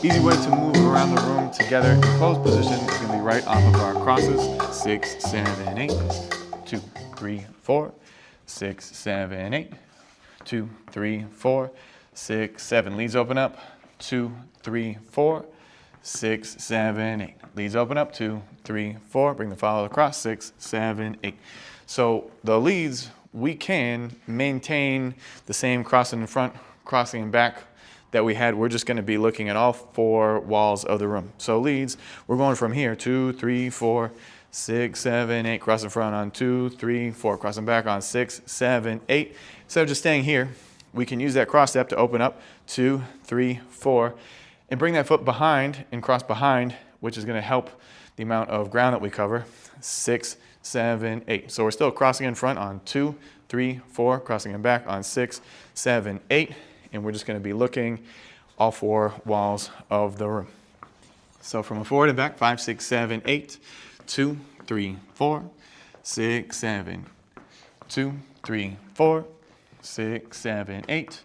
Easy way to move around the room together in closed position is going to be right off of our crosses. 6, 7, 8, 2, 3, 4, 6, 7, 8, 2, 3, 4, 6, 7. Leads open up. 2, 3, 4, 6, 7, 8. Leads open up. 2, 3, 4. Bring the follow across. 6, 7, 8. So the leads, we can maintain the same crossing in front, crossing in back that we had. We're just going to be looking at all 4 walls of the room. So leads, we're going from here, 2, 3, 4, 6, 7, 8, crossing front on 2, 3, 4, crossing back on 6, 7, 8. Instead of just staying here, we can use that cross step to open up 2, 3, 4, and bring that foot behind and cross behind, which is going to help the amount of ground that we cover. 6, 7, 8. So we're still crossing in front on 2, 3, 4, crossing in back on 6, 7, 8. And we're just going to be looking all 4 walls of the room. So from a forward and back, 5, 6, 7, 8, 2, 3, 4, 6, 7, 2, 3, 4, 6, 7, 8,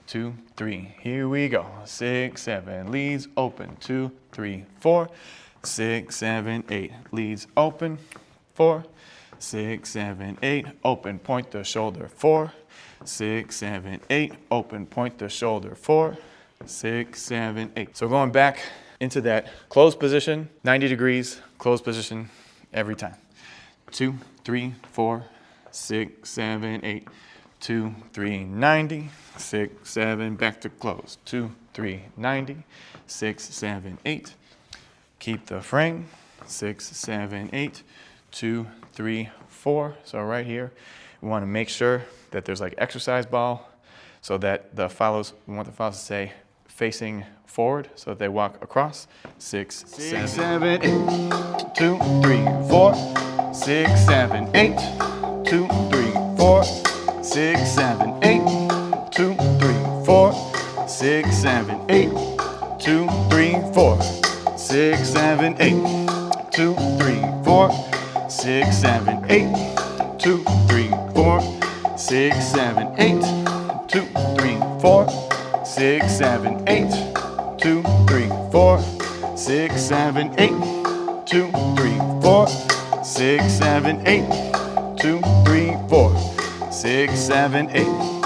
2, 3. Here we go. 6, 7, leads open. 2, 3, 4, 6, 7, 8. Leads open. 4, 6, 7, 8. Open, point the shoulder. 4, 6, 7, 8. Open, point the shoulder. 4, 6, 7, 8. So going back into that closed position, 90 degrees, closed position every time. 2, 3, 4, 6, 7, 8. 2, 3, 90. 6, 7, back to close. 2, 3, 90. 6, 7, 8. Keep the frame. 6, 7, 8. 2, 3, 4. So right here, we want to make sure that there's like exercise ball so that the follows, we want the follows to say facing forward so that they walk across. 6, 7, 8. 2, 3, 4. 6, 7, 8. 2, 3, 4. 6, 7, 8. 2, 3, 4. 6, 7, 8. 2, 3, 4. 6, 7, 8. 2, 3, 4. 6, 7, 8. 2, 3, 4. 6, 7, 8. 2, 3, 4. 6, 7, 8. 2, 3, 4. 6, 7, 8. 2, 3, 4. 6, 7, 8. 2, 3, 4. 6, 7, 8.